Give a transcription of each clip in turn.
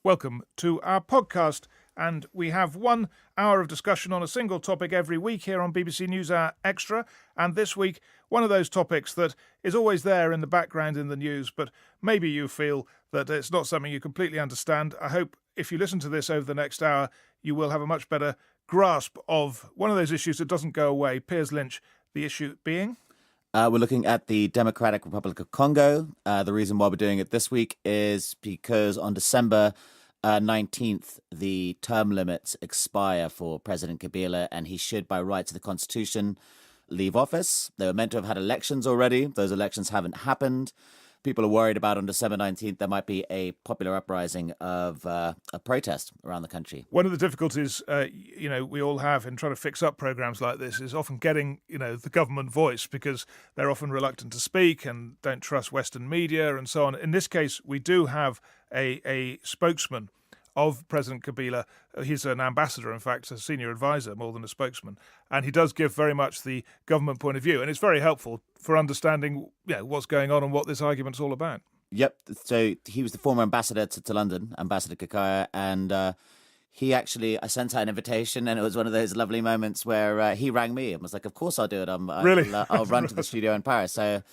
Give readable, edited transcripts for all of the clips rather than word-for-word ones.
Welcome to our podcast. And we have 1 hour of discussion on a single topic every week here on BBC NewsHour Extra. And this week, one of those topics that is always there in the background in the news, but maybe you feel that it's not something you completely understand. I hope if you listen to this over the next hour, you will have a much better grasp of one of those issues that doesn't go away. Piers Lynch, the issue being? We're looking at the Democratic Republic of Congo. The reason why we're doing it this week is because on December 19th, the term limits expire for President Kabila, and he should, by rights of the Constitution, leave office. They were meant to have had elections already. Those elections haven't happened. People are worried about on December 19th there might be a popular uprising of a protest around the country. One of the difficulties, we all have in trying to fix up programs like this is often getting, the government voice, because they're often reluctant to speak and don't trust Western media and so on. In this case, we do have a spokesman of President Kabila. He's an ambassador, in fact, a senior advisor more than a spokesman. And he does give very much the government point of view. And it's very helpful for understanding what's going on and what this argument's all about. Yep. So he was the former ambassador to London, Ambassador Kikaya. And I sent out an invitation, and it was one of those lovely moments where he rang me and was like, of course I'll do it. Really? I'll run to the studio in Paris. So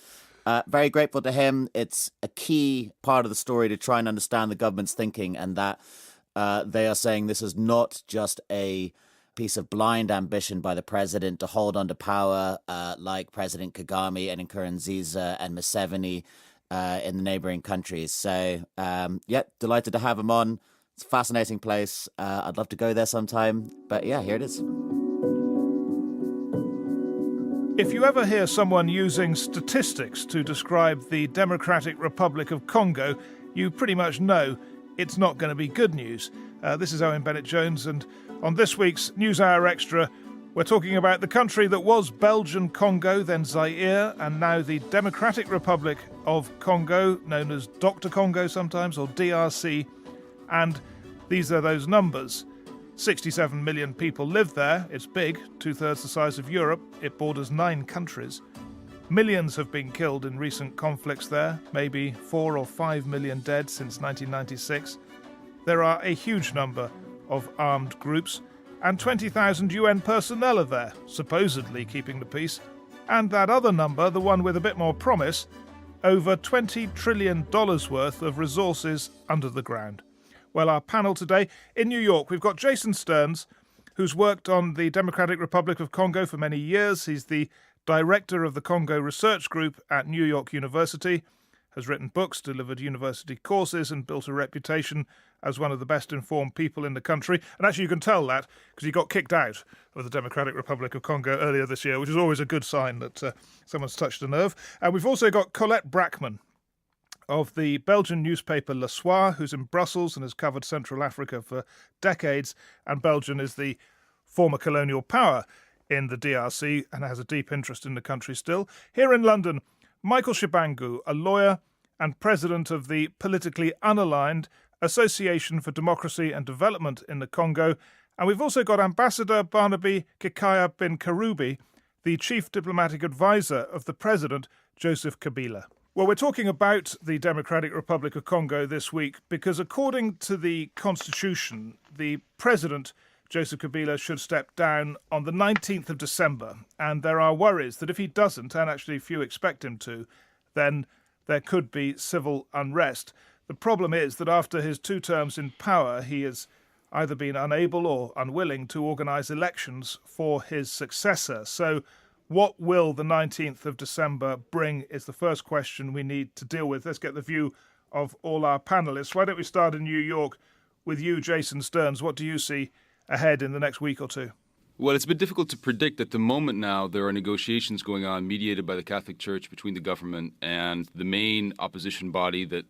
very grateful to him. It's a key part of the story to try and understand the government's thinking, and that they are saying this is not just a piece of blind ambition by the president to hold on to power like President Kagame and Nkurunziza and Museveni in the neighboring countries. So, delighted to have him on. It's a fascinating place. I'd love to go there sometime. But yeah, here it is. If you ever hear someone using statistics to describe the Democratic Republic of Congo, you pretty much know it's not going to be good news. This is Owen Bennett-Jones, and on this week's NewsHour Extra, we're talking about the country that was Belgian Congo, then Zaire, and now the Democratic Republic of Congo, known as Dr. Congo sometimes, or DRC. And these are those numbers. 67 million people live there. It's big, 2/3 the size of Europe. It borders 9 countries. Millions have been killed in recent conflicts there, maybe 4 or 5 million dead since 1996. There are a huge number of armed groups, and 20,000 UN personnel are there, supposedly keeping the peace. And that other number, the one with a bit more promise, over $20 trillion worth of resources under the ground. Well, our panel today, in New York, we've got Jason Stearns, who's worked on the Democratic Republic of Congo for many years. He's the director of the Congo Research Group at New York University, has written books, delivered university courses, and built a reputation as one of the best informed people in the country. And actually, you can tell that because he got kicked out of the Democratic Republic of Congo earlier this year, which is always a good sign that someone's touched a nerve. And we've also got Colette Braeckman of the Belgian newspaper Le Soir, who's in Brussels and has covered Central Africa for decades. And Belgium is the former colonial power in the DRC and has a deep interest in the country still. Here in London, Michael Tshibangu, a lawyer and president of the politically unaligned Association for Democracy and Development in the Congo. And we've also got Ambassador Barnaby Kikaya bin Karubi, the chief diplomatic advisor of the president, Joseph Kabila. Well, we're talking about the Democratic Republic of Congo this week because according to the constitution, the president, Joseph Kabila, should step down on the 19th of December. And there are worries that if he doesn't, and actually few expect him to, then there could be civil unrest. The problem is that after his 2 terms in power, he has either been unable or unwilling to organise elections for his successor. So what will the 19th of December bring is the first question we need to deal with. Let's get the view of all our panellists. Why don't we start in New York with you, Jason Stearns? What do you see ahead in the next week or two? Well, it's been difficult to predict. At the moment now, there are negotiations going on mediated by the Catholic Church between the government and the main opposition body that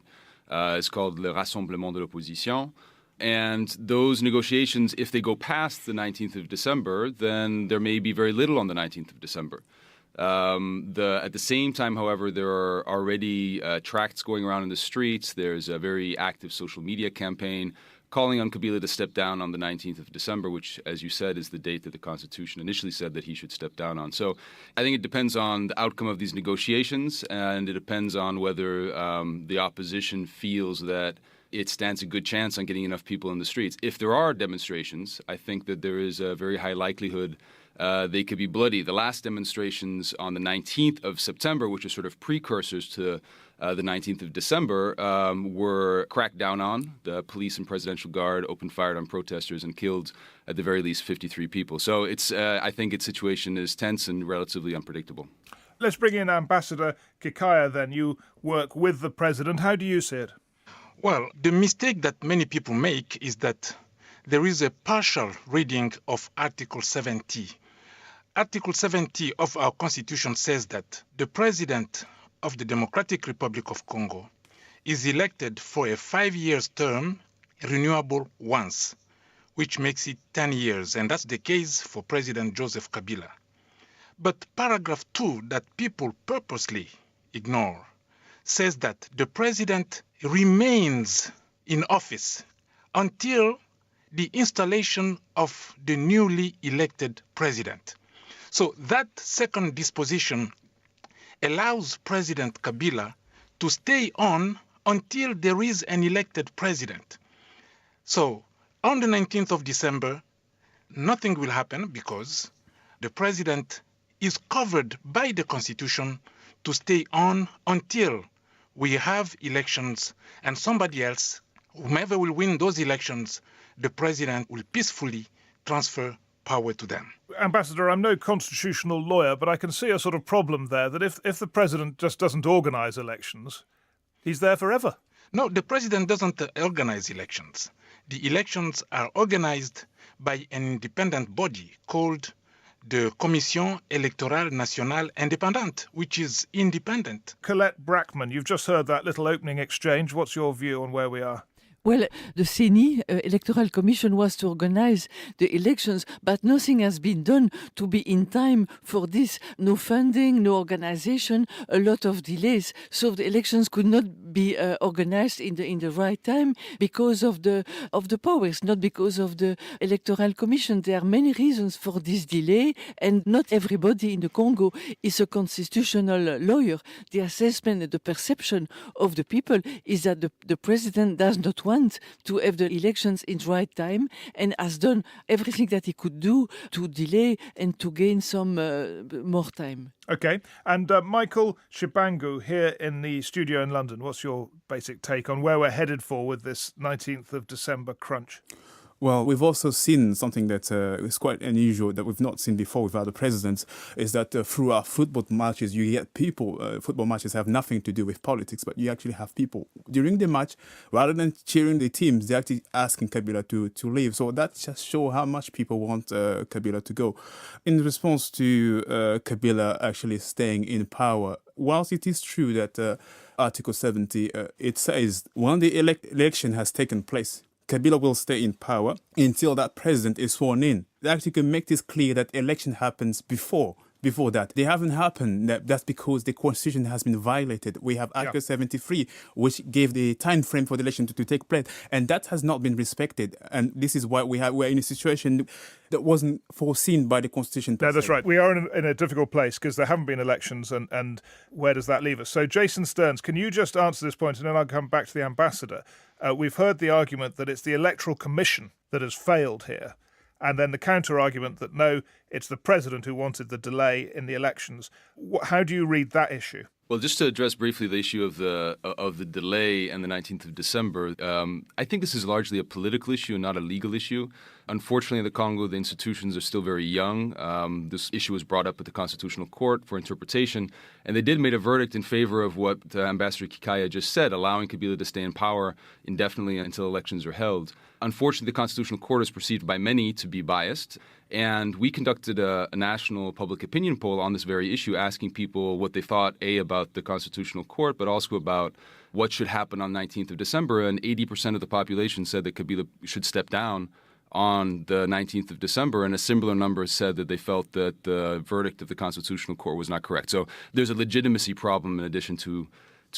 is called Le Rassemblement de l'Opposition. And those negotiations, if they go past the 19th of December, then there may be very little on the 19th of December. At the same time, however, there are already tracts going around in the streets. There's a very active social media campaign calling on Kabila to step down on the 19th of December, which, as you said, is the date that the Constitution initially said that he should step down on. So I think it depends on the outcome of these negotiations, and it depends on whether the opposition feels that it stands a good chance on getting enough people in the streets. If there are demonstrations, I think that there is a very high likelihood they could be bloody. The last demonstrations on the 19th of September, which are sort of precursors to the 19th of December, were cracked down on. The police and Presidential Guard opened fire on protesters and killed, at the very least, 53 people. So I think its situation is tense and relatively unpredictable. Let's bring in Ambassador Kikaya then. You work with the president. How do you see it? Well, the mistake that many people make is that there is a partial reading of Article 70. Article 70 of our Constitution says that the President of the Democratic Republic of Congo is elected for a 5-year term, renewable once, which makes it 10 years, and that's the case for President Joseph Kabila. But paragraph 2, that people purposely ignore, says that the President remains in office until the installation of the newly elected President. So that second disposition allows President Kabila to stay on until there is an elected president. So on the 19th of December, nothing will happen because the president is covered by the Constitution to stay on until we have elections, and somebody else, whomever will win those elections, the president will peacefully transfer power to them. Ambassador, I'm no constitutional lawyer, but I can see a sort of problem there, that if the president just doesn't organise elections, he's there forever. No, the president doesn't organize elections. The elections are organized by an independent body called the Commission Electorale Nationale Indépendante, which is independent. Colette Braeckman, you've just heard that little opening exchange. What's your view on where we are? Well, the CENI, Electoral Commission, was to organize the elections, but nothing has been done to be in time for this. No funding, no organization, a lot of delays. So the elections could not be organized in the right time because of the powers, not because of the Electoral Commission. There are many reasons for this delay, and not everybody in the Congo is a constitutional lawyer. The assessment and the perception of the people is that the president does not want to have the elections in the right time and has done everything that he could do to delay and to gain some more time. OK. And Michael Tshibangu here in the studio in London, what's your basic take on where we're headed for with this 19th of December crunch? Well, we've also seen something that is quite unusual that we've not seen before with other presidents, is that through our football matches, you get people, football matches have nothing to do with politics, but you actually have people during the match, rather than cheering the teams, they're actually asking Kabila to leave. So that just shows how much people want Kabila to go. In response to Kabila actually staying in power, whilst it is true that Article 70, it says when the election has taken place, Kabila will stay in power until that president is sworn in. They actually can make this clear that election happens before that. They haven't happened. That's because the constitution has been violated. We have Article 73, which gave the time frame for the election to take place, and that has not been respected. And this is why we're in a situation that wasn't foreseen by the constitution. No, that's right. We are in a difficult place because there haven't been elections, and where does that leave us? So, Jason Stearns, can you just answer this point, and then I'll come back to the ambassador. We've heard the argument that it's the Electoral Commission that has failed here. And then the counter-argument that, no, it's the president who wanted the delay in the elections. How do you read that issue? Well, just to address briefly the issue of the delay and the 19th of December, I think this is largely a political issue and not a legal issue. Unfortunately, in the Congo, the institutions are still very young. This issue was brought up at the Constitutional Court for interpretation, and they did make a verdict in favor of what Ambassador Kikaya just said, allowing Kabila to stay in power indefinitely until elections are held. Unfortunately, the Constitutional Court is perceived by many to be biased, and we conducted a national public opinion poll on this very issue, asking people what they thought, about the Constitutional Court, but also about what should happen on 19th of December, and 80% of the population said that Kabila should step down on the 19th of December, and a similar number said that they felt that the verdict of the Constitutional Court was not correct. So there's a legitimacy problem in addition to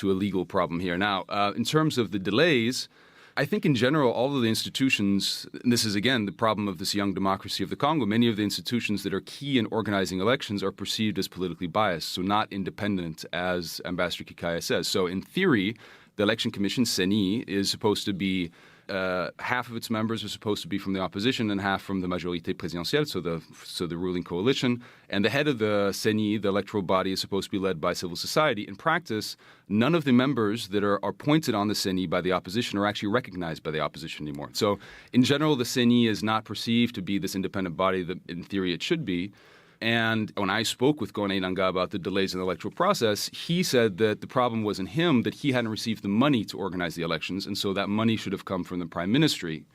a legal problem here. Now, in terms of the delays, I think in general, all of the institutions, and this is again the problem of this young democracy of the Congo, many of the institutions that are key in organizing elections are perceived as politically biased, so not independent, as Ambassador Kikaya says. So in theory, the election commission, CENI, is supposed to be half of its members are supposed to be from the opposition and half from the majorité présidentielle, so the ruling coalition. And the head of the CENI, the electoral body, is supposed to be led by civil society. In practice, none of the members that are appointed on the CENI by the opposition are actually recognized by the opposition anymore. So in general, the CENI is not perceived to be this independent body that in theory it should be. And when I spoke with Gone Nanga about the delays in the electoral process, he said that the problem wasn't him, that he hadn't received the money to organize the elections, and so that money should have come from the prime ministry.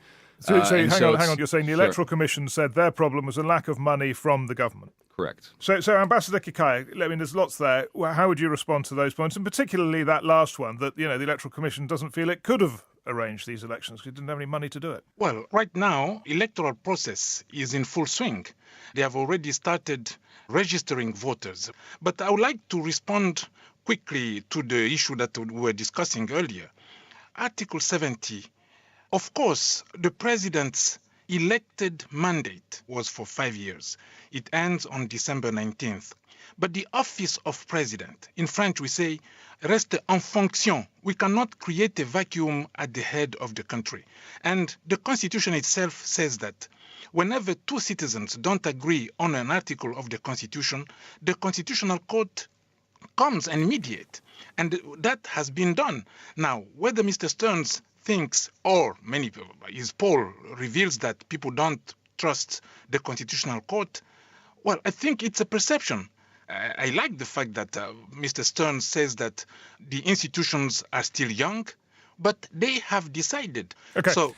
So hang on, you're saying the Electoral Commission said their problem was a lack of money from the government? Correct. So Ambassador Kikaya, I mean, there's lots there. How would you respond to those points, and particularly that last one, that, the Electoral Commission doesn't feel it could have arranged these elections because it didn't have any money to do it? Well, right now, electoral process is in full swing. They have already started registering voters. But I would like to respond quickly to the issue that we were discussing earlier. Article 70, of course, the president's elected mandate was for 5 years. It ends on December 19th. But the office of president, in French we say, reste en fonction. We cannot create a vacuum at the head of the country. And the Constitution itself says that whenever two citizens don't agree on an article of the Constitution, the Constitutional Court comes and mediates. And that has been done. Now, whether Mr. Stearns thinks, or many people, his poll reveals that people don't trust the Constitutional Court, well, I think it's a perception. I like the fact that Mr. Stearns says that the institutions are still young, but they have decided. Okay, tell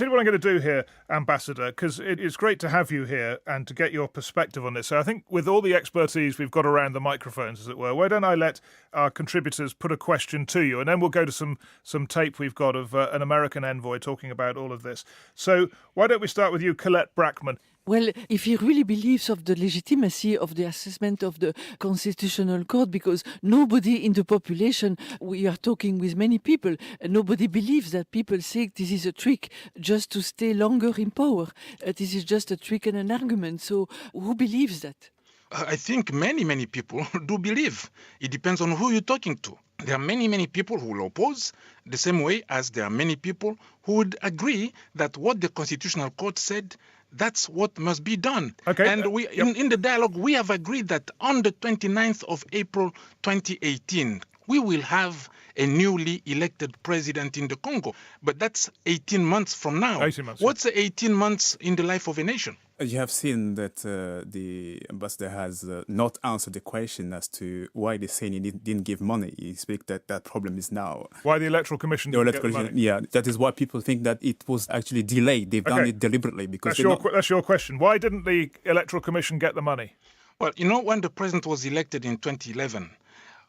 you what I'm going to do here, Ambassador, because it's great to have you here and to get your perspective on this. So I think with all the expertise we've got around the microphones, as it were, why don't I let our contributors put a question to you, and then we'll go to some tape we've got of an American envoy talking about all of this. So why don't we start with you, Colette Braeckman? Well, if he really believes of the legitimacy of the assessment of the Constitutional Court, because nobody in the population, we are talking with many people, nobody believes that people say this is a trick just to stay longer in power. This is just a trick and an argument. So who believes that? I think many people do believe. It depends on who you're talking to. There are many people who will oppose, the same way as there are many people who would agree that what the Constitutional Court said, that's what must be done. Okay. And in the dialogue, we have agreed that on the 29th of April 2018, we will have a newly elected president in the Congo. But that's 18 months from now. 18 months. What's 18 months in the life of a nation? You have seen that the ambassador has not answered the question as to why the CENI didn't give money. He speaks that problem is now. Why the Electoral Commission didn't get the money? Yeah, that is why people think that it was actually delayed. They've done it deliberately. Because that's your question. Why didn't the Electoral Commission get the money? Well, when the president was elected in 2011,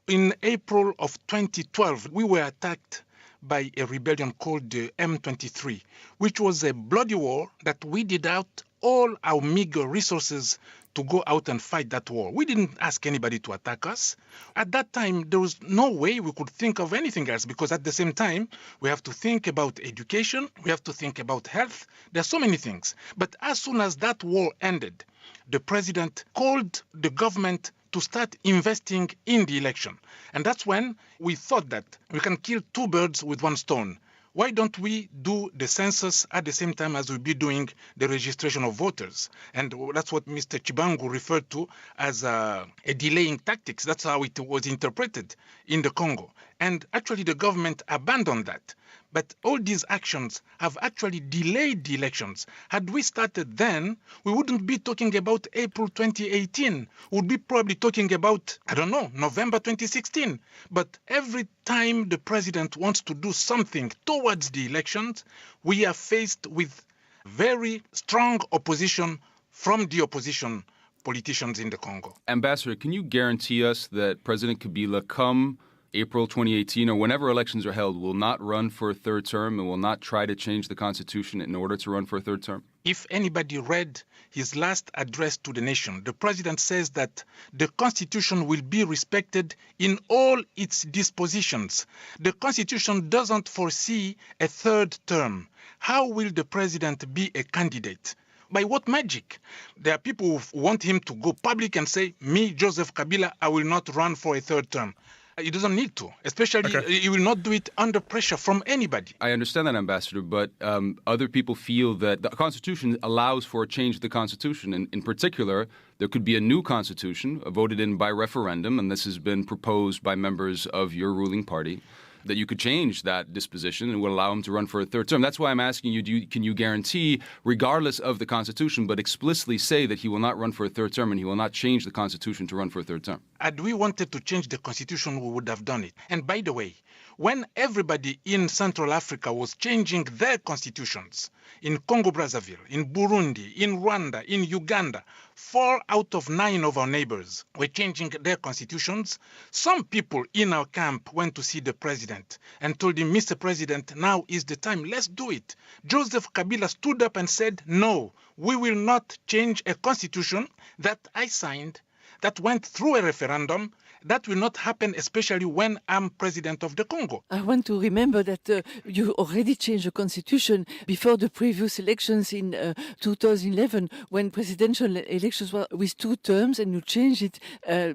in April of 2012, we were attacked by a rebellion called the M23, which was a bloody war that we did out all our meager resources to go out and fight that war. We didn't ask anybody to attack us. At that time, there was no way we could think of anything else, because at the same time, we have to think about education, we have to think about health. There are so many things. But as soon as that war ended, the president called the government to start investing in the election. And that's when we thought that we can kill two birds with one stone. Why don't we do the census at the same time as we'll be doing the registration of voters? And that's what Mr. Tshibangu referred to as a delaying tactics. That's how it was interpreted in the Congo. And actually the government abandoned that. But all these actions have actually delayed the elections. Had we started then, we wouldn't be talking about April 2018. We'd be probably talking about, November 2016. But every time the president wants to do something towards the elections, we are faced with very strong opposition from the opposition politicians in the Congo. Ambassador, can you guarantee us that President Kabila come April 2018 or whenever elections are held will not run for a third term and will not try to change the constitution in order to run for a third term? If anybody read his last address to the nation, the president says that the constitution will be respected in all its dispositions. The constitution doesn't foresee a third term. How will the president be a candidate? By what magic? There are people who want him to go public and say, me, Joseph Kabila, I will not run for a third term. He doesn't need to, especially he will not do it under pressure from anybody. I understand that, Ambassador, but other people feel that the Constitution allows for a change to the Constitution. And in particular, there could be a new Constitution voted in by referendum, and this has been proposed by members of your ruling party, that you could change that disposition and would allow him to run for a third term. That's why I'm asking you, can you guarantee, regardless of the Constitution, but explicitly say that he will not run for a third term and he will not change the Constitution to run for a third term? Had we wanted to change the Constitution, we would have done it. And by the way, when everybody in Central Africa was changing their constitutions, in Congo-Brazzaville, in Burundi, in Rwanda, in Uganda, 4 out of 9 of our neighbors were changing their constitutions. Some people in our camp went to see the president and told him, Mr. President, now is the time, let's do it. Joseph Kabila stood up and said, no, we will not change a constitution that I signed, that went through a referendum. That will not happen, especially when I'm president of the Congo. I want to remember that you already changed the constitution before the previous elections in 2011, when presidential elections were with 2 terms, and you changed it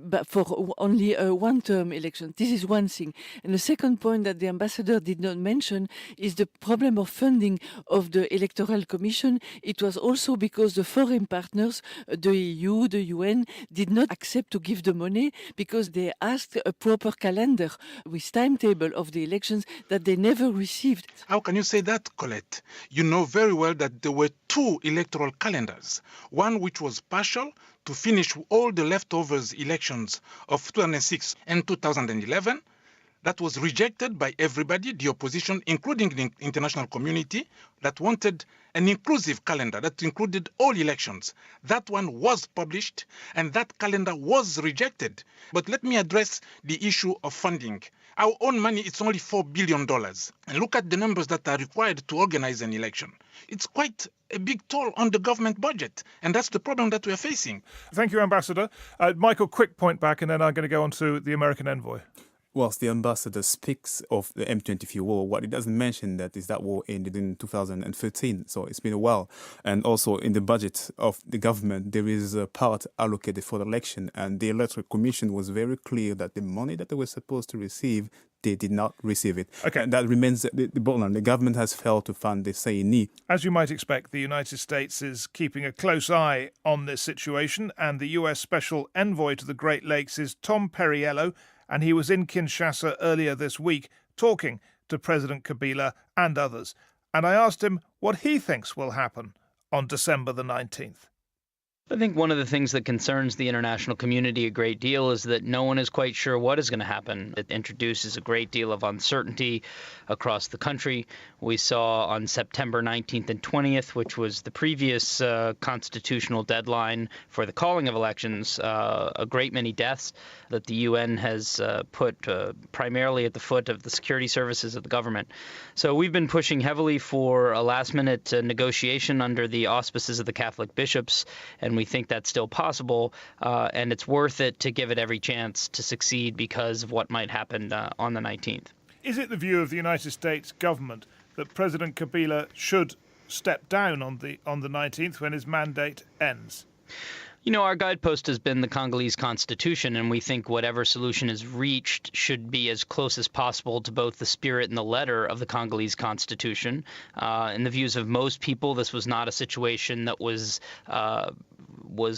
but for only a 1-term election. This is one thing. And the second point that the ambassador did not mention is the problem of funding of the Electoral Commission. It was also because the foreign partners, the EU, the UN, did not accept to give the money because they asked a proper calendar with timetable of the elections that they never received. How can you say that, Colette? You know very well that there were 2 electoral calendars. One which was partial to finish all the leftovers elections of 2006 and 2011. That was rejected by everybody, the opposition, including the international community, that wanted an inclusive calendar that included all elections. That one was published, and that calendar was rejected. But let me address the issue of funding. Our own money, it's only $4 billion. And look at the numbers that are required to organize an election. It's quite a big toll on the government budget, and that's the problem that we are facing. Thank you, Ambassador. Michael, quick point back, and then I'm going to go on to the American envoy. Whilst the ambassador speaks of the M23 war, what he doesn't mention that is that war ended in 2013, so it's been a while. And also in the budget of the government, there is a part allocated for the election, and the Electoral Commission was very clear that the money that they were supposed to receive, they did not receive it. Okay. And that remains the bottom line. The government has failed to fund the CNE. As you might expect, the United States is keeping a close eye on this situation, and the US Special Envoy to the Great Lakes is Tom Perriello, and he was in Kinshasa earlier this week talking to President Kabila and others. And I asked him what he thinks will happen on December the 19th. I think one of the things that concerns the international community a great deal is that no one is quite sure what is going to happen. It introduces a great deal of uncertainty across the country. We saw on September 19th and 20th, which was the previous constitutional deadline for the calling of elections, a great many deaths that the UN has put primarily at the foot of the security services of the government. So we've been pushing heavily for a last-minute negotiation under the auspices of the Catholic bishops, and we think that's still possible, and it's worth it to give it every chance to succeed because of what might happen on the 19th. Is it the view of the United States government that President Kabila should step down on the 19th when his mandate ends? You know, our guidepost has been the Congolese constitution, and we think whatever solution is reached should be as close as possible to both the spirit and the letter of the Congolese constitution. In the views of most people, this was not a situation that was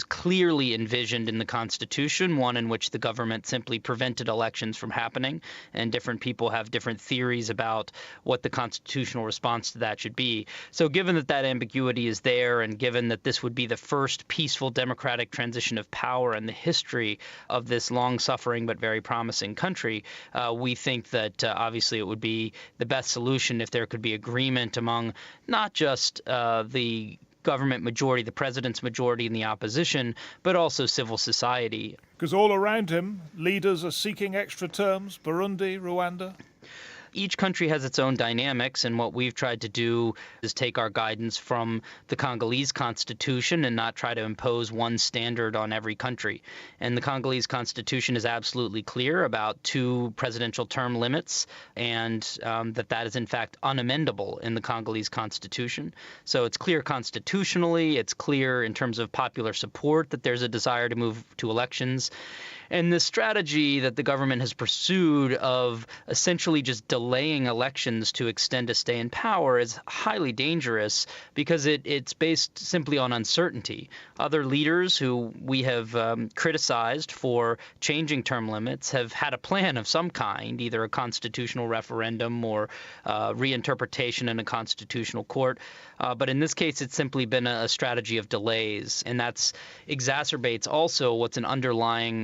clearly envisioned in the Constitution, one in which the government simply prevented elections from happening, and different people have different theories about what the constitutional response to that should be. So given that that ambiguity is there, and given that this would be the first peaceful democratic transition of power in the history of this long-suffering but very promising country, we think that obviously it would be the best solution if there could be agreement among not just the government majority, the president's majority in the opposition, but also civil society. Because all around him, leaders are seeking extra terms, Burundi, Rwanda. Each country has its own dynamics, and what we've tried to do is take our guidance from the Congolese constitution and not try to impose one standard on every country. And the Congolese constitution is absolutely clear about 2 presidential term limits, and that is in fact unamendable in the Congolese constitution. So it's clear constitutionally, it's clear in terms of popular support that there's a desire to move to elections. And the strategy that the government has pursued of essentially just delaying elections to extend a stay in power is highly dangerous because it's based simply on uncertainty. Other leaders who we have criticized for changing term limits have had a plan of some kind, either a constitutional referendum or reinterpretation in a constitutional court. But in this case, it's simply been a strategy of delays, and that exacerbates also what's an underlying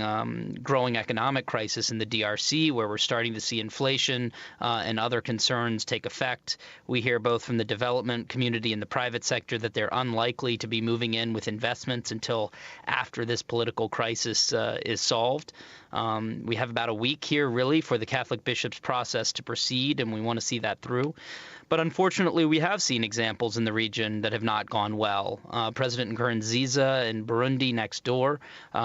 growing economic crisis in the DRC, where we're starting to see inflation and other concerns take effect. We hear both from the development community and the private sector that they're unlikely to be moving in with investments until after this political crisis is solved. We have about a week here, really, for the Catholic bishops' process to proceed, and we want to see that through. But unfortunately, we have seen examples in the region that have not gone well. President Nkurunziza in Burundi next door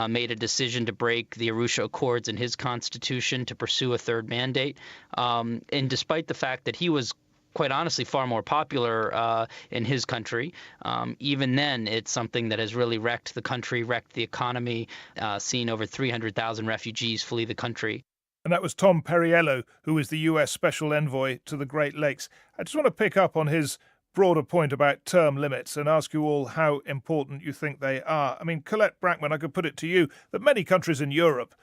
made a decision to break the Arusha Accords in his constitution to pursue a third mandate. And despite the fact that he was quite honestly far more popular in his country, even then it's something that has really wrecked the country, wrecked the economy, seen over 300,000 refugees flee the country. And that was Tom Perriello, who is the US Special Envoy to the Great Lakes. I just want to pick up on his broader point about term limits and ask you all how important you think they are. I mean, Colette Braeckman, I could put it to you that many countries in Europe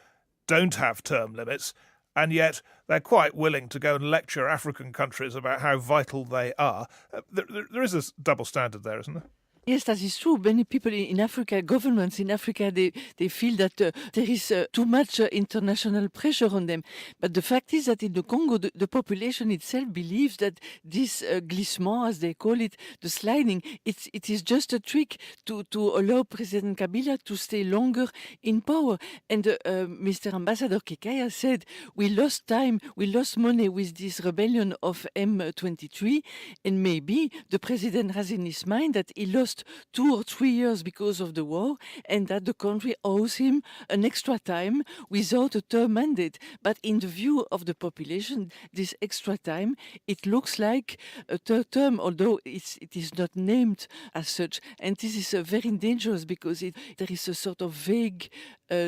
don't have term limits, and yet they're quite willing to go and lecture African countries about how vital they are. There is a double standard there, isn't there? Yes, that is true. Many people in Africa, governments in Africa, they feel that there is too much international pressure on them. But the fact is that in the Congo, the population itself believes that this glissement, as they call it, the sliding, it is just a trick to allow President Kabila to stay longer in power. And Mr. Ambassador Kikaya said, we lost time, we lost money with this rebellion of M23, and maybe the president has in his mind that he lost 2 or 3 years because of the war, and that the country owes him an extra time without a term mandate. But in the view of the population, this extra time, it looks like a third term, although it is not named as such. And this is very dangerous because there is a sort of vague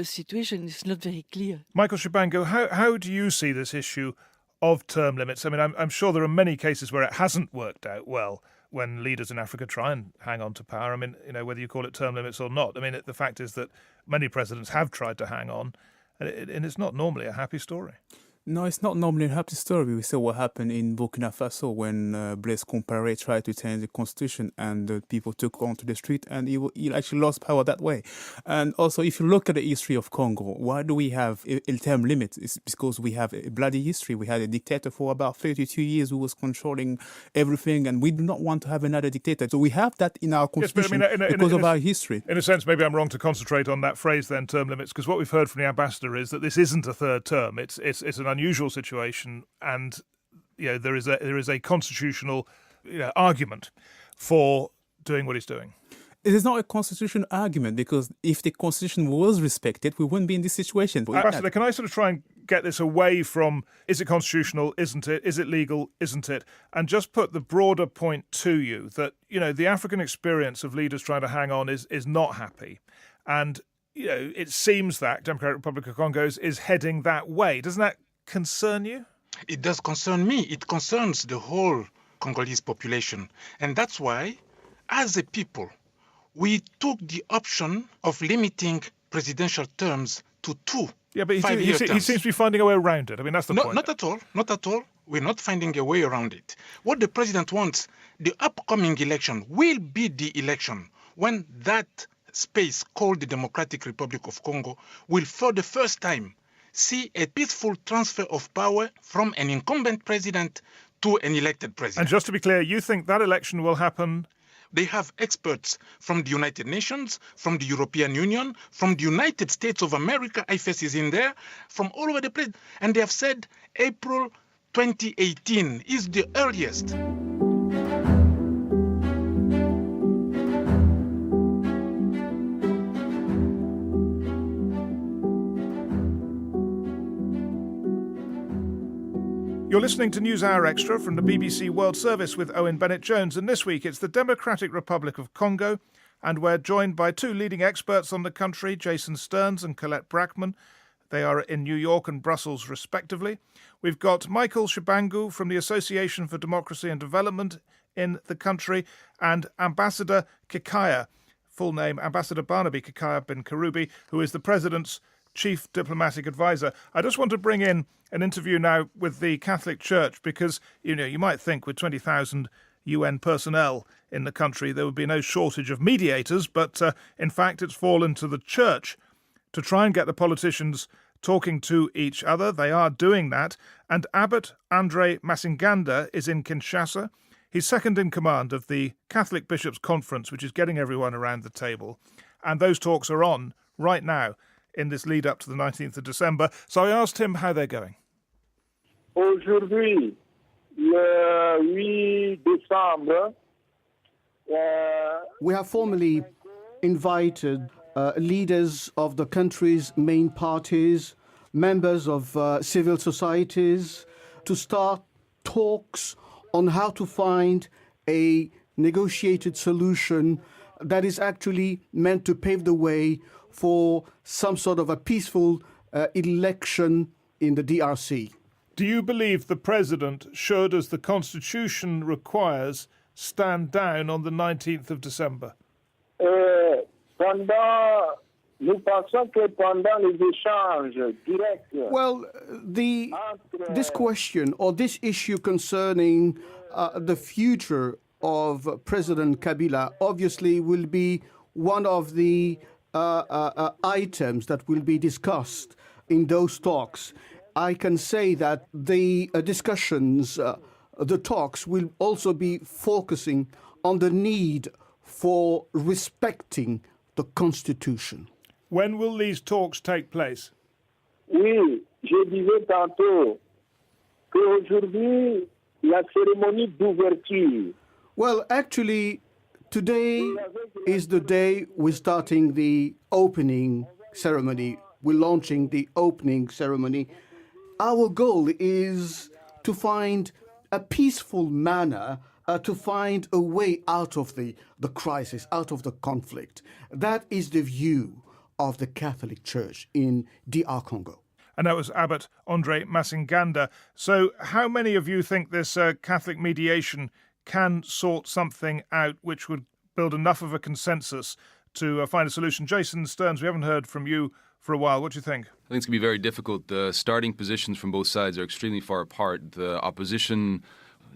situation. It's not very clear. Michael Tshibangu, how do you see this issue of term limits? I mean, I'm sure there are many cases where it hasn't worked out well when leaders in Africa try and hang on to power. I mean, whether you call it term limits or not. I mean, the fact is that many presidents have tried to hang on, and it's not normally a happy story. No, it's not normally a happy story. We saw what happened in Burkina Faso when Blaise Compaoré tried to change the constitution and people took onto the street and he actually lost power that way. And also, if you look at the history of Congo, why do we have a term limit? It's because we have a bloody history. We had a dictator for about 32 years who was controlling everything, and we do not want to have another dictator. So we have that in our constitution because of our history. In a sense, maybe I'm wrong to concentrate on that phrase then, term limits, because what we've heard from the ambassador is that this isn't a third term. It's an unusual situation, and there is a constitutional argument for doing what he's doing. It is not a constitutional argument, because if the constitution was respected, we wouldn't be in this situation. Ambassador, can I sort of try and get this away from is it constitutional, isn't it, is it legal, isn't it, and just put the broader point to you that the African experience of leaders trying to hang on is not happy, and it seems that Democratic Republic of Congo is heading that way. Doesn't that concern you? It does concern me. It concerns the whole Congolese population. And that's why, as a people, we took the option of limiting presidential terms to 2 Yeah, but he terms. seems to be finding a way around it. I mean, that's the point. Not at all. Not at all. We're not finding a way around it. What the president wants, the upcoming election will be the election when that space called the Democratic Republic of Congo will, for the first time, see a peaceful transfer of power from an incumbent president to an elected president. And just to be clear, you think that election will happen? They have experts from the United Nations, from the European Union, from the United States of America, IFES is in there, from all over the place. And they have said April 2018 is the earliest. You're listening to NewsHour Extra from the BBC World Service with Owen Bennett-Jones, and this week it's the Democratic Republic of Congo, and we're joined by 2 leading experts on the country, Jason Stearns and Colette Braeckman. They are in New York and Brussels, respectively. We've got Michael Tshibangu from the Association for Democracy and Development in the country, and Ambassador Kikaya, full name Ambassador Barnaby Kikaya bin Karubi, who is the President's Chief Diplomatic Advisor. I just want to bring in an interview now with the Catholic Church because, you might think with 20,000 UN personnel in the country there would be no shortage of mediators, but in fact it's fallen to the Church to try and get the politicians talking to each other. They are doing that. And Abbot Andre Masinganda is in Kinshasa. He's second in command of the Catholic Bishops' Conference, which is getting everyone around the table. And those talks are on right now in this lead up to the 19th of December. So I asked him how they're going. Aujourd'hui, le 8 décembre, we have formally invited leaders of the country's main parties, members of civil societies, to start talks on how to find a negotiated solution that is actually meant to pave the way for some sort of a peaceful election in the DRC. Do you believe the President should, as the Constitution requires, stand down on the 19th of December? Nous pensons que pendant les échanges directs. Well, this question or this issue concerning the future of President Kabila obviously will be one of the items that will be discussed in those talks. I can say that the discussions, the talks will also be focusing on the need for respecting the Constitution. When will these talks take place? Oui, je disais tantôt qu'aujourd'hui, la cérémonie d'ouverture. Well, actually, today is the day we're starting the opening ceremony. We're launching the opening ceremony. Our goal is to find a peaceful manner to find a way out of the crisis, out of the conflict. That is the view of the Catholic Church in DR Congo. And that was Abbot Andre Masinganda. So how many of you think this Catholic mediation can sort something out which would build enough of a consensus to find a solution? Jason Stearns, we haven't heard from you for a while. What do you think? I think it's going to be very difficult. The starting positions from both sides are extremely far apart. The opposition,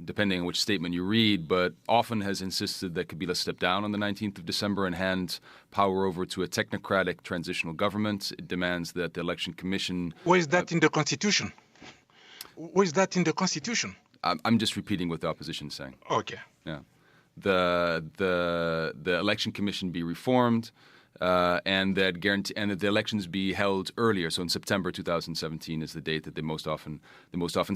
depending on which statement you read, but often has insisted that Kabila step down on the 19th of December and hand power over to a technocratic transitional government. It demands that the Election Commission... Where is that in the Constitution? Where is that in the Constitution? I'm just repeating what the opposition is saying. Okay. Yeah. The Election Commission be reformed, and that the elections be held earlier. So in September 2017 is the date that they most often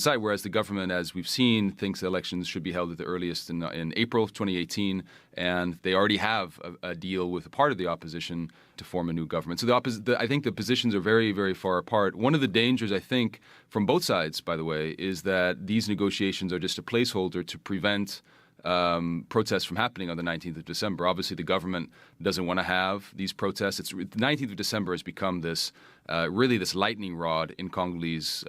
cite. Whereas the government, as we've seen, thinks the elections should be held at the earliest in April of 2018, and they already have a deal with a part of the opposition to form a new government. So I think the positions are very, very far apart. One of the dangers, I think, from both sides, by the way, is that these negotiations are just a placeholder to prevent protests from happening on the 19th of December. Obviously, the government doesn't want to have these protests. The 19th of December has become this lightning rod in Congolese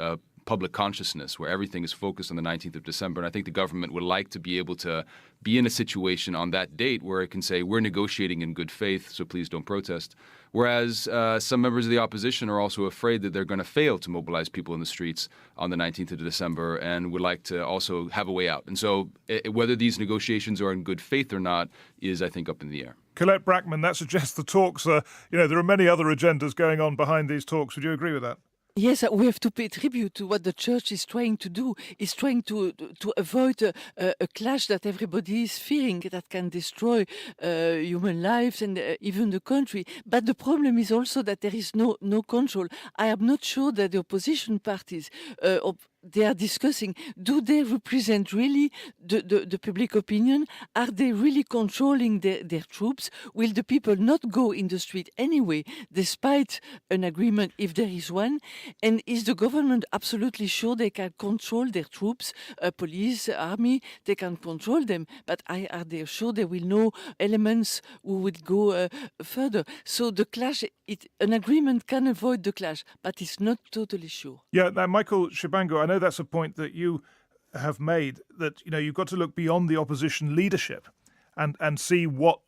public consciousness, where everything is focused on the 19th of December. And I think the government would like to be able to be in a situation on that date where it can say, we're negotiating in good faith, so please don't protest. Whereas some members of the opposition are also afraid that they're going to fail to mobilize people in the streets on the 19th of December and would like to also have a way out. And so whether these negotiations are in good faith or not is, I think, up in the air. Colette Braeckman, that suggests the talks are, there are many other agendas going on behind these talks. Would you agree with that? Yes, we have to pay tribute to what the church is trying to do. It's trying to avoid a clash that everybody is fearing that can destroy human lives and even the country. But the problem is also that there is no control. I am not sure that the opposition parties they are discussing, do they represent really the public opinion? Are they really controlling their troops? Will the people not go in the street anyway, despite an agreement, if there is one? And is the government absolutely sure they can control their troops, police, army? They can control them, but are they sure they will know elements who will go further? So the clash, an agreement can avoid the clash, but it's not totally sure. Yeah, now, Michael Tshibangu, I know that's a point that you have made, that you've got to look beyond the opposition leadership and see what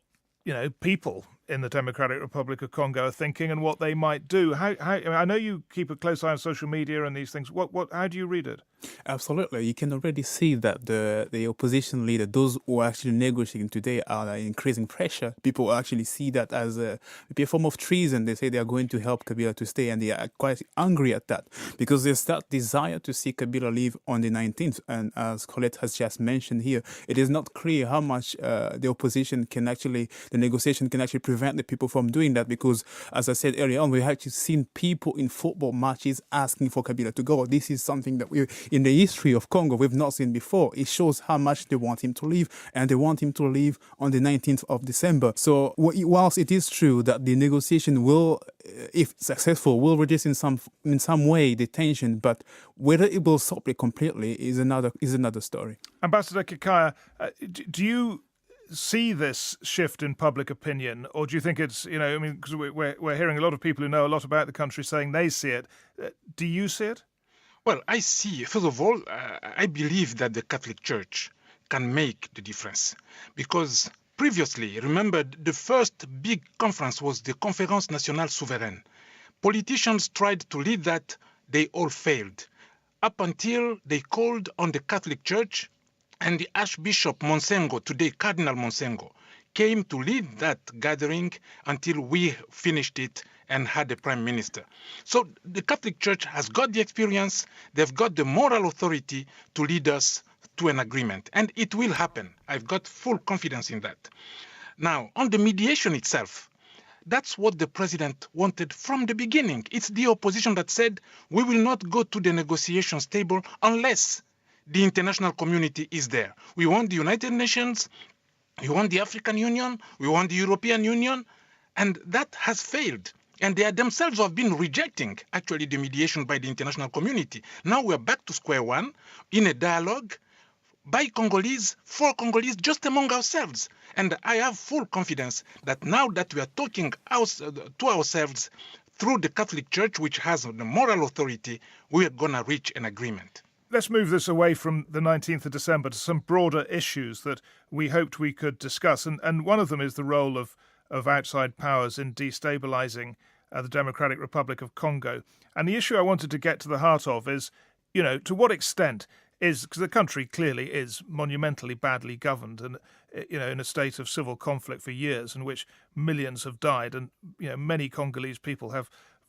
people in the Democratic Republic of Congo are thinking and what they might do. How I know you keep a close eye on social media and these things. How do you read it? Absolutely. You can already see that the opposition leader, those who are actually negotiating today, are increasing pressure. People actually see that as a form of treason. They say they are going to help Kabila to stay, and they are quite angry at that because there's that desire to see Kabila leave on the 19th. And as Colette has just mentioned here, it is not clear how much the negotiation can actually prevent the people from doing that, because, as I said earlier on, we've actually seen people in football matches asking for Kabila to go. This is something that in the history of Congo, we've not seen before. It shows how much they want him to leave, and they want him to leave on the 19th of December. So whilst it is true that the negotiation will, if successful, will reduce in some way the tension, but whether it will stop it completely is another story. Ambassador Kikaya, do you see this shift in public opinion, or do you think it's, because we're hearing a lot of people who know a lot about the country saying they see it. Do you see it? Well, I see. First of all, I believe that the Catholic Church can make the difference, because previously, remember, the first big conference was the Conférence Nationale Souveraine. Politicians tried to lead that. They all failed, up until they called on the Catholic Church, and the Archbishop Monsengo, today Cardinal Monsengo, came to lead that gathering until we finished it and had a prime minister. So the Catholic Church has got the experience, they've got the moral authority to lead us to an agreement. And it will happen. I've got full confidence in that. Now, on the mediation itself, that's what the president wanted from the beginning. It's the opposition that said, we will not go to the negotiations table unless the international community is there. We want the United Nations, we want the African Union, we want the European Union, and that has failed. And they themselves have been rejecting, actually, the mediation by the international community. Now we're back to square one in a dialogue by Congolese, for Congolese, just among ourselves. And I have full confidence that now that we are talking to ourselves through the Catholic Church, which has the moral authority, we are going to reach an agreement. Let's move this away from the 19th of December to some broader issues that we hoped we could discuss. And one of them is the role of outside powers in destabilizing the Democratic Republic of Congo. And the issue I wanted to get to the heart of is, to what extent is, because the country clearly is monumentally badly governed and, in a state of civil conflict for years, in which millions have died, and, many Congolese people have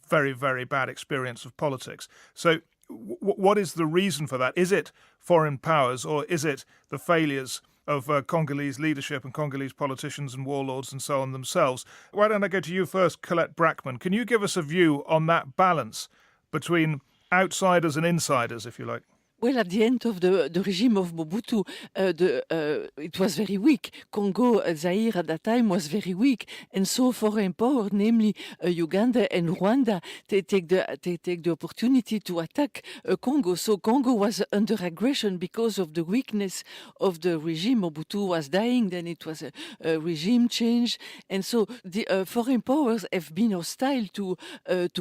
very, very bad experience of politics. So what is the reason for that? Is it foreign powers, or is it the failures of Congolese leadership and Congolese politicians and warlords and so on themselves? Why don't I go to you first, Colette Braeckman? Can you give us a view on that balance between outsiders and insiders, if you like? Well, at the end of the regime of Mobutu, it was very weak. Congo, Zaire at that time was very weak. And so foreign power, namely Uganda and Rwanda, they take the opportunity to attack Congo. So Congo was under aggression because of the weakness of the regime. Mobutu was dying, then it was a regime change. And so the foreign powers have been hostile to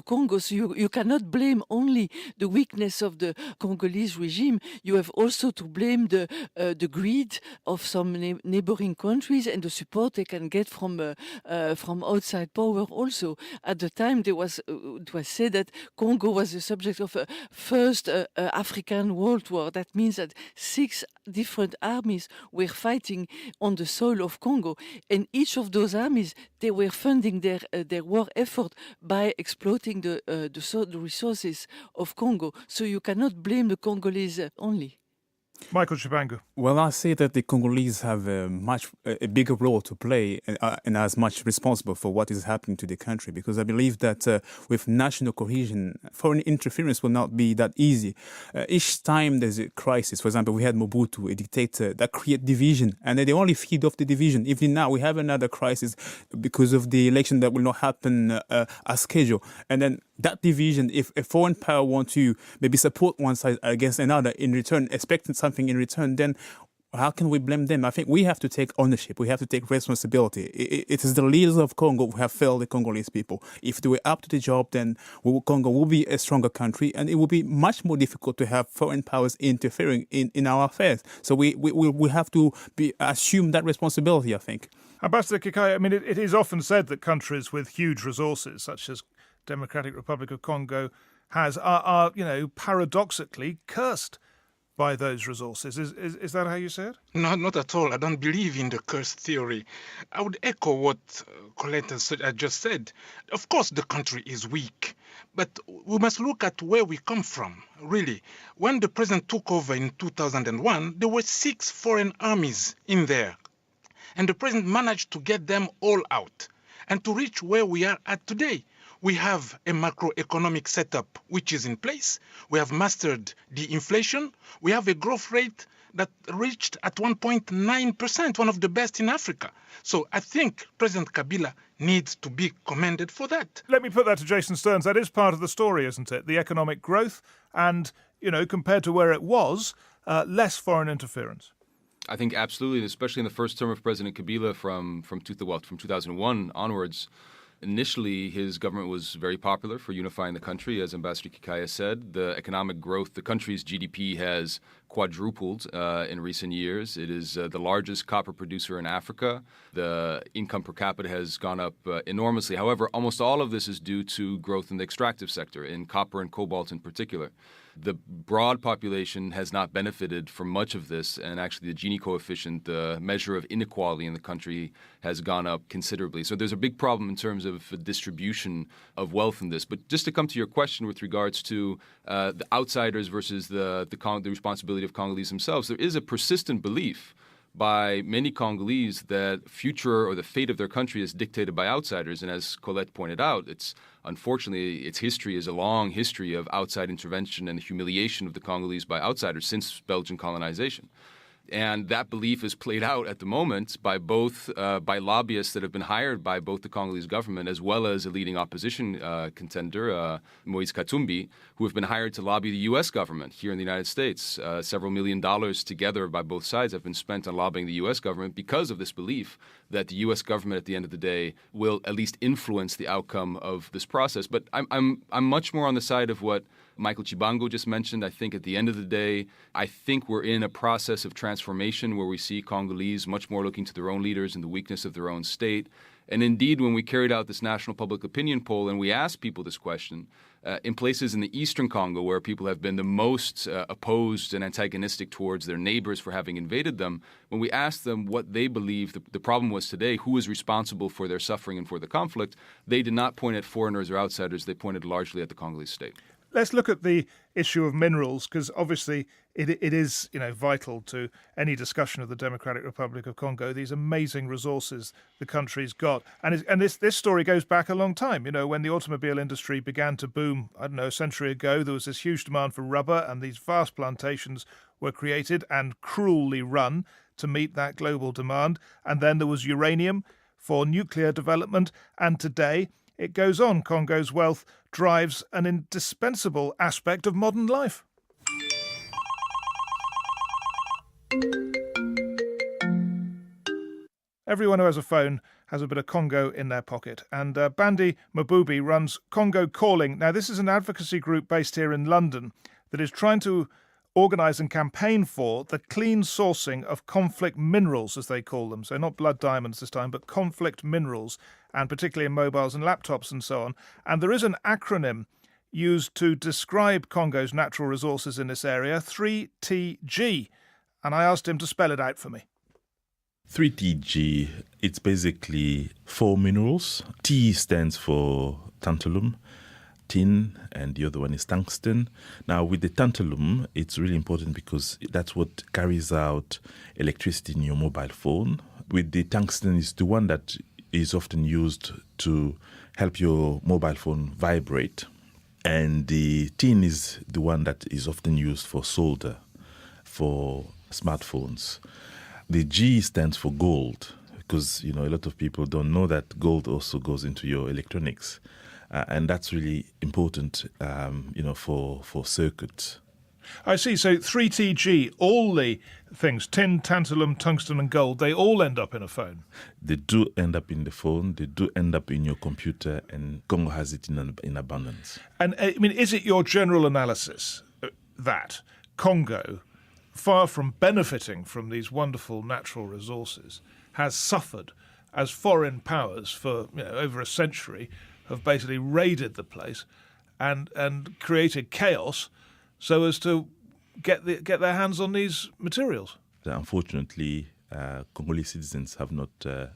Congo. So you cannot blame only the weakness of the Congolese regime. You have also to blame the greed of some neighboring countries and the support they can get from outside power also. At the time, it was said that Congo was the subject of a first African World War. That means that 6 different armies were fighting on the soil of Congo. And each of those armies, they were funding their war effort by exploiting the resources of Congo. So you cannot blame the Congolese only. Michael Tshibangu. Well, I say that the Congolese have a bigger role to play and as much responsible for what is happening to the country, because I believe that with national cohesion, foreign interference will not be that easy. Each time there's a crisis, for example, we had Mobutu, a dictator that created division, and they only feed off the division. Even now, we have another crisis because of the election that will not happen as scheduled. And then that division, if a foreign power wants to maybe support one side against another in return, expecting something in return, then how can we blame them? I think we have to take ownership. We have to take responsibility. It is the leaders of Congo who have failed the Congolese people. If they were up to the job, then Congo will be a stronger country, and it will be much more difficult to have foreign powers interfering in our affairs. So we have to assume that responsibility, I think. Ambassador Kikaya, I mean, it is often said that countries with huge resources, such as Democratic Republic of Congo are paradoxically cursed by those resources. Is that how you say it? No, not at all. I don't believe in the curse theory. I would echo what Colette has just said. Of course, the country is weak, but we must look at where we come from, really. When the president took over in 2001, there were 6 foreign armies in there, and the president managed to get them all out and to reach where we are at today. We have a macroeconomic setup which is in place. We have mastered the inflation. We have a growth rate that reached at 1.9%, one of the best in Africa. So I think President Kabila needs to be commended for that. Let me put that to Jason Stearns. That is part of the story, isn't it? The economic growth and, compared to where it was, less foreign interference. I think absolutely, especially in the first term of President Kabila from 2001 onwards. Initially, his government was very popular for unifying the country, as Ambassador Kikaya said. The economic growth, the country's GDP has quadrupled in recent years. It is the largest copper producer in Africa. The income per capita has gone up enormously. However, almost all of this is due to growth in the extractive sector, in copper and cobalt in particular. The broad population has not benefited from much of this, and actually the Gini coefficient, the measure of inequality in the country, has gone up considerably. So there's a big problem in terms of distribution of wealth in this. But just to come to your question with regards to the outsiders versus the responsibility of Congolese themselves, there is a persistent belief by many Congolese that future or the fate of their country is dictated by outsiders. And as Colette pointed out, unfortunately, its history is a long history of outside intervention and the humiliation of the Congolese by outsiders since Belgian colonization. And that belief is played out at the moment by by lobbyists that have been hired by both the Congolese government as well as a leading opposition contender, Moise Katumbi, who have been hired to lobby the U.S. government here in the United States. Several $1 million together by both sides have been spent on lobbying the U.S. government because of this belief that the U.S. government at the end of the day will at least influence the outcome of this process. But I'm much more on the side of what Michael Tshibangu just mentioned. I think at the end of the day, I think we're in a process of transformation where we see Congolese much more looking to their own leaders and the weakness of their own state. And indeed, when we carried out this national public opinion poll and we asked people this question, in places in the eastern Congo where people have been the most opposed and antagonistic towards their neighbors for having invaded them, when we asked them what they believe the problem was today, who is responsible for their suffering and for the conflict, they did not point at foreigners or outsiders. They pointed largely at the Congolese state. Let's look at the issue of minerals, because obviously it is vital to any discussion of the Democratic Republic of Congo. These amazing resources the country's got, and this story goes back a long time. When the automobile industry began to boom, a century ago, there was this huge demand for rubber, and these vast plantations were created and cruelly run to meet that global demand. And then there was uranium for nuclear development, and today it goes on. Congo's wealth drives an indispensable aspect of modern life. Everyone who has a phone has a bit of Congo in their pocket. And Bandi Mabubi runs Congo Calling. Now, this is an advocacy group based here in London that is trying to organise and campaign for the clean sourcing of conflict minerals, as they call them. So not blood diamonds this time, but conflict minerals, and particularly in mobiles and laptops and so on. And there is an acronym used to describe Congo's natural resources in this area, 3TG. And I asked him to spell it out for me. 3TG, it's basically 4 minerals. T stands for tantalum, tin and the other one is tungsten. Now, with the tantalum, it's really important because that's what carries out electricity in your mobile phone. With the tungsten, it's the one that is often used to help your mobile phone vibrate. And the tin is the one that is often used for solder for smartphones. The G stands for gold because, a lot of people don't know that gold also goes into your electronics. And that's really important, for circuits. I see. So 3TG, all the things, tin, tantalum, tungsten and gold, they all end up in a phone. They do end up in the phone. They do end up in your computer, and Congo has it in abundance. And is it your general analysis that Congo, far from benefiting from these wonderful natural resources, has suffered as foreign powers for over a century have basically raided the place and created chaos so as to get their hands on these materials? Unfortunately, Congolese citizens have not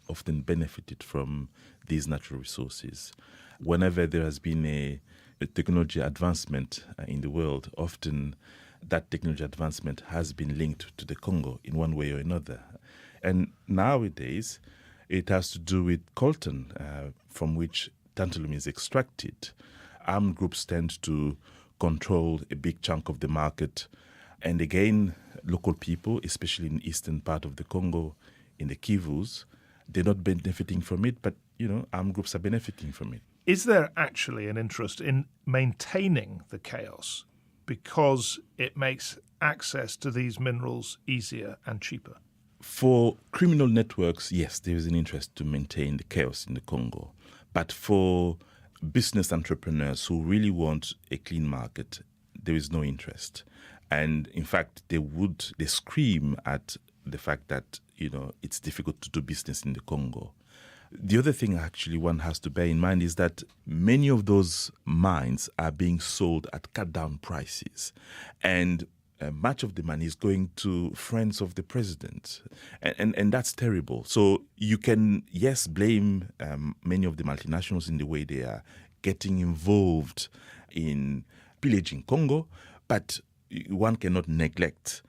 often benefited from these natural resources. Whenever there has been a technology advancement in the world, often that technology advancement has been linked to the Congo in one way or another. And nowadays, it has to do with coltan, from which tantalum is extracted. Armed groups tend to control a big chunk of the market. And again, local people, especially in the eastern part of the Congo, in the Kivus, they're not benefiting from it, but, armed groups are benefiting from it. Is there actually an interest in maintaining the chaos because it makes access to these minerals easier and cheaper? For criminal networks, yes, there is an interest to maintain the chaos in the Congo. But for business entrepreneurs who really want a clean market, there is no interest. And in fact, they scream at the fact that, it's difficult to do business in the Congo. The other thing actually one has to bear in mind is that many of those mines are being sold at cut down prices. And much of the money is going to friends of the president. And that's terrible. So you can, yes, blame many of the multinationals in the way they are getting involved in pillaging Congo, but one cannot neglect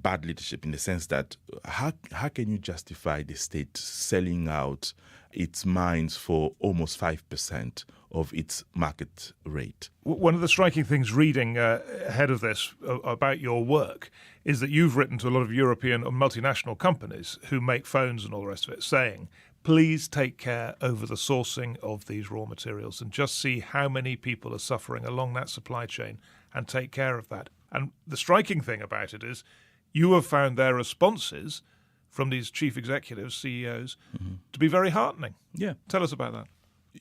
bad leadership in the sense that how can you justify the state selling out its mines for almost 5% of its market rate? One of the striking things reading ahead of this about your work is that you've written to a lot of European or multinational companies who make phones and all the rest of it, saying, please take care over the sourcing of these raw materials and just see how many people are suffering along that supply chain and take care of that. And the striking thing about it is you have found their responses from these chief executives, CEOs, to be very heartening. Yeah. Tell us about that.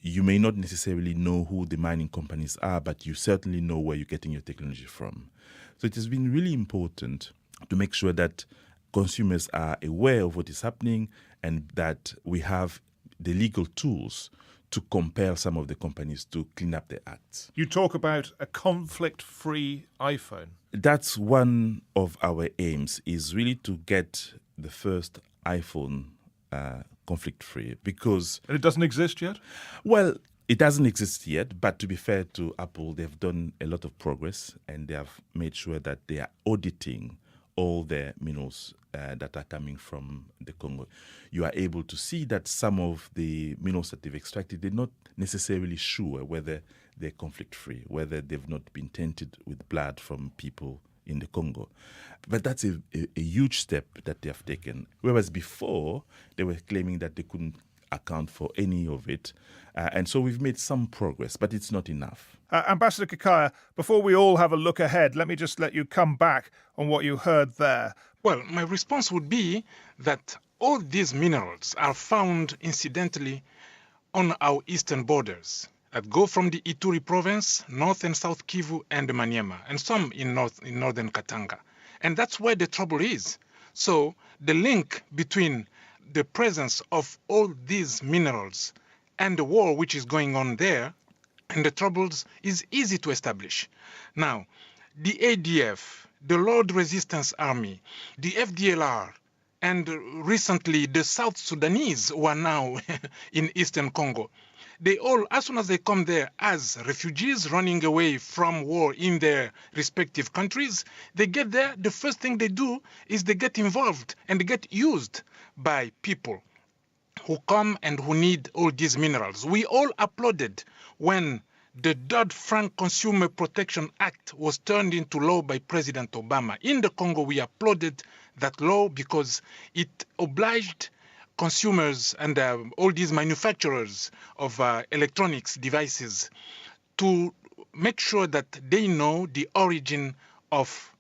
You may not necessarily know who the mining companies are, but you certainly know where you're getting your technology from. So it has been really important to make sure that consumers are aware of what is happening and that we have the legal tools to compel some of the companies to clean up their acts. You talk about a conflict-free iPhone. That's one of our aims, is really to get the first iPhone conflict-free because... And it doesn't exist yet? Well, it doesn't exist yet, but to be fair to Apple, they've done a lot of progress and they have made sure that they are auditing all their minerals that are coming from the Congo. You are able to see that some of the minerals that they've extracted, they're not necessarily sure whether they're conflict-free, whether they've not been tainted with blood from people in the Congo. But that's a huge step that they have taken. Whereas before, they were claiming that they couldn't account for any of it. And so we've made some progress, but it's not enough. Ambassador Kikaya, before we all have a look ahead, let me just let you come back on what you heard there. Well, my response would be that all these minerals are found incidentally on our eastern borders that go from the Ituri province, North and South Kivu and Maniema, and some in northern Katanga. And that's where the trouble is. So the link between the presence of all these minerals and the war which is going on there and the troubles is easy to establish. Now, the ADF, the Lord Resistance Army, the FDLR, and recently the South Sudanese who are now in Eastern Congo, They all, as soon as they come there as refugees running away from war in their respective countries, they get there, the first thing they do is they get involved and they get used by people who come and who need all these minerals. We all applauded when the Dodd-Frank Consumer Protection Act was turned into law by President Obama. In the Congo, we applauded that law because it obliged consumers and all these manufacturers of electronics devices to make sure that they know the origin of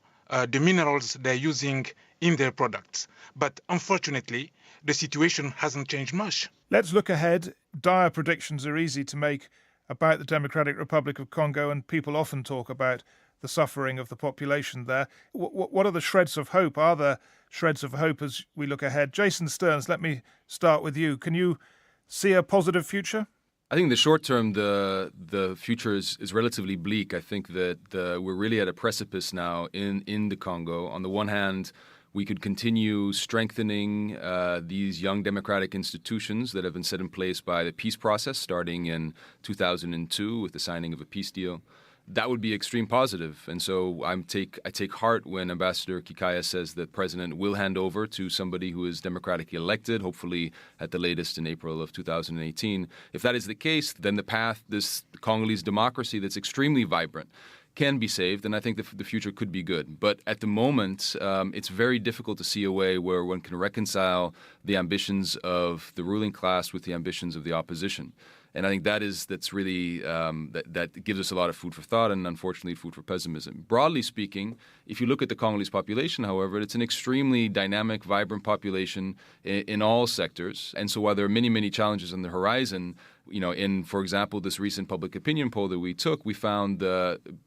the minerals they're using in their products. But unfortunately, the situation hasn't changed much. Let's look ahead. Dire predictions are easy to make about the Democratic Republic of Congo, and people often talk about the suffering of the population there. What are the shreds of hope? Are there shreds of hope as we look ahead? Jason Stearns, let me start with you. Can you see a positive future? I think in the short term, the future is relatively bleak. I think that we're really at a precipice now in the Congo. On the one hand, we could continue strengthening these young democratic institutions that have been set in place by the peace process starting in 2002 with the signing of a peace deal. That would be extreme positive. And so I take heart when Ambassador Kikaya says that President will hand over to somebody who is democratically elected, hopefully at the latest in April of 2018. If that is the case, then the path, this Congolese democracy that's extremely vibrant, can be saved, and I think the future could be good. But at the moment, it's very difficult to see a way where one can reconcile the ambitions of the ruling class with the ambitions of the opposition. And I think that's really that gives us a lot of food for thought and unfortunately food for pessimism. Broadly speaking, if you look at the Congolese population, however, it's an extremely dynamic, vibrant population in all sectors. And so while there are many, many challenges on the horizon, in, for example, this recent public opinion poll that we took, we found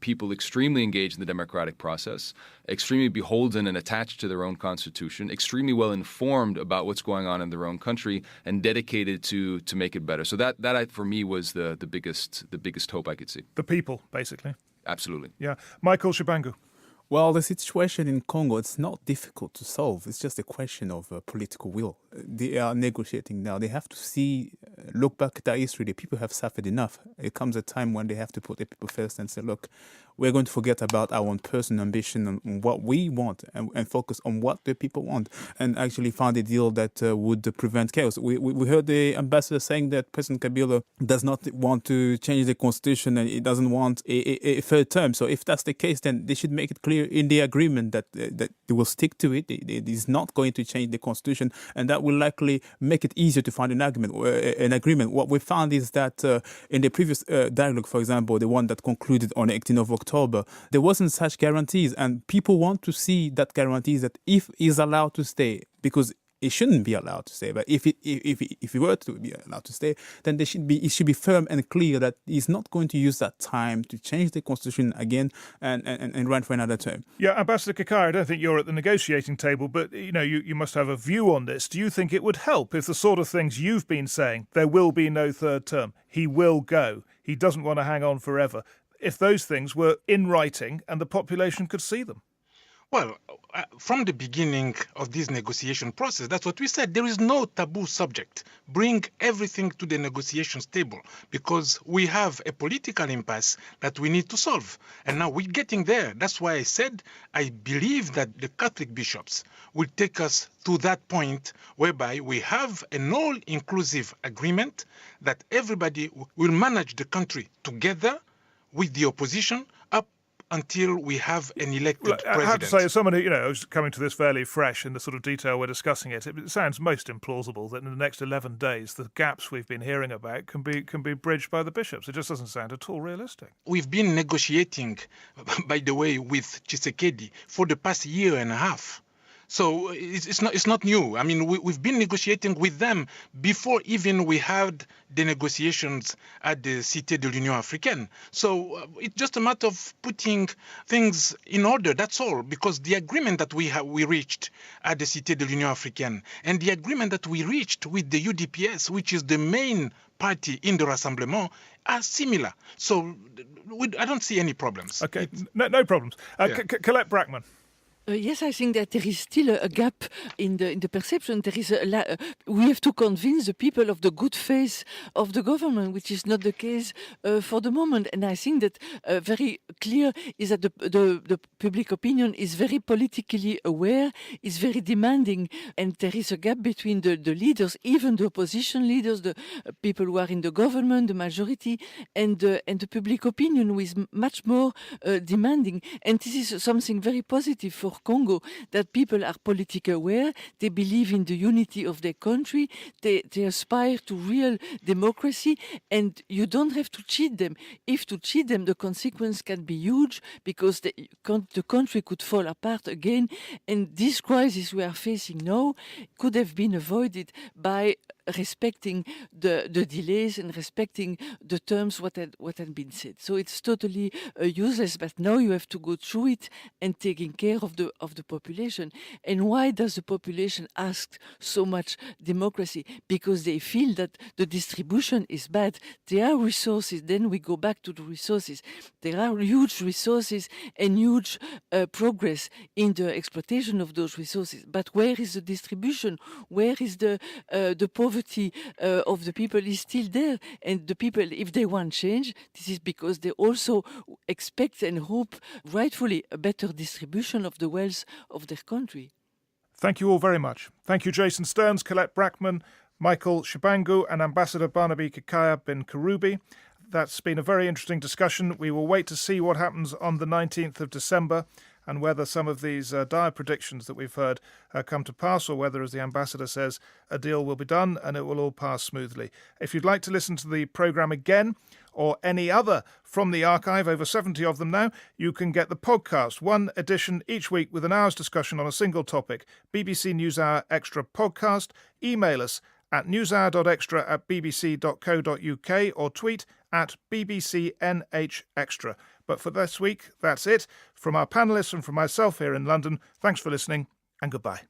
people extremely engaged in the democratic process, extremely beholden and attached to their own constitution, extremely well informed about what's going on in their own country, and dedicated to make it better. So that for me was the biggest hope I could see. The people, basically. Absolutely. Yeah. Michael Tshibangu. Well, the situation in Congo, it's not difficult to solve. It's just a question of political will. They are negotiating now. They have to look back at their history. The people have suffered enough. It comes a time when they have to put the people first and say, look, we're going to forget about our own personal ambition and what we want and focus on what the people want and actually find a deal that would prevent chaos. We heard the ambassador saying that President Kabila does not want to change the constitution and he doesn't want a third term. So if that's the case, then they should make it clear in the agreement that they will stick to it. It is not going to change the constitution, and that will likely make it easier to find an agreement. What we found is that in the previous dialogue, for example, the one that concluded on 18th of October, there wasn't such guarantees, and people want to see that guarantees that if he's allowed to stay, because he shouldn't be allowed to stay, but if he were to be allowed to stay, then it should be firm and clear that he's not going to use that time to change the constitution again and run for another term. Yeah, Ambassador Kikaya, I don't think you're at the negotiating table, but you must have a view on this. Do you think it would help if the sort of things you've been saying, there will be no third term, he will go, he doesn't want to hang on forever, if those things were in writing and the population could see them? Well, from the beginning of this negotiation process, that's what we said. There is no taboo subject. Bring everything to the negotiations table because we have a political impasse that we need to solve. And now we're getting there. That's why I said I believe that the Catholic bishops will take us to that point whereby we have an all-inclusive agreement that everybody will manage the country together with the opposition up until we have an elected president. I have to say, as someone who, is coming to this fairly fresh in the sort of detail we're discussing it sounds most implausible that in the next 11 days, the gaps we've been hearing about can be bridged by the bishops. It just doesn't sound at all realistic. We've been negotiating, by the way, with Tshisekedi for the past year and a half. So it's not new. I mean, we've been negotiating with them before even we had the negotiations at the Cité de l'Union Africaine. So it's just a matter of putting things in order, that's all. Because the agreement that we reached at the Cité de l'Union Africaine and the agreement that we reached with the UDPS, which is the main party in the Rassemblement, are similar. So I don't see any problems. Okay, no problems. Yeah. Colette Braeckman. Yes, I think that there is still a gap in the perception. There is we have to convince the people of the good faith of the government, which is not the case for the moment. And I think that very clear is that the public opinion is very politically aware, is very demanding, and there is a gap between the leaders, even the opposition leaders, the people who are in the government, the majority, and the public opinion, who is much more demanding. And this is something very positive for Congo, that people are politically aware, they believe in the unity of their country, they aspire to real democracy, and you don't have to cheat them. If to cheat them, the consequence can be huge, because the country could fall apart again. And this crisis we are facing now could have been avoided by respecting the delays and respecting the terms what had been said. So it's totally useless, but now you have to go through it and taking care of the population. And why does the population ask so much democracy? Because they feel that the distribution is bad. There are resources, then we go back to the resources. There are huge resources and huge progress in the exploitation of those resources. But where is the distribution? Where is the poverty of the people is still there? And the people, if they want change, this is because they also expect and hope, rightfully, a better distribution of the wealth of their country. Thank you all very much. Thank you, Jason Stearns, Colette Braeckman, Michael Tshibangu, and Ambassador Barnaby Kikaya bin Karubi. That's been a very interesting discussion. We will wait to see what happens on the 19th of December and whether some of these dire predictions that we've heard come to pass, or whether, as the ambassador says, a deal will be done and it will all pass smoothly. If you'd like to listen to the programme again, or any other from the archive, over 70 of them now, you can get the podcast, one edition each week with an hour's discussion on a single topic. BBC NewsHour Extra podcast. Email us at newshour.extra@bbc.co.uk or tweet at bbcnhextra. But for this week, that's it. From our panellists and from myself here in London, thanks for listening and goodbye.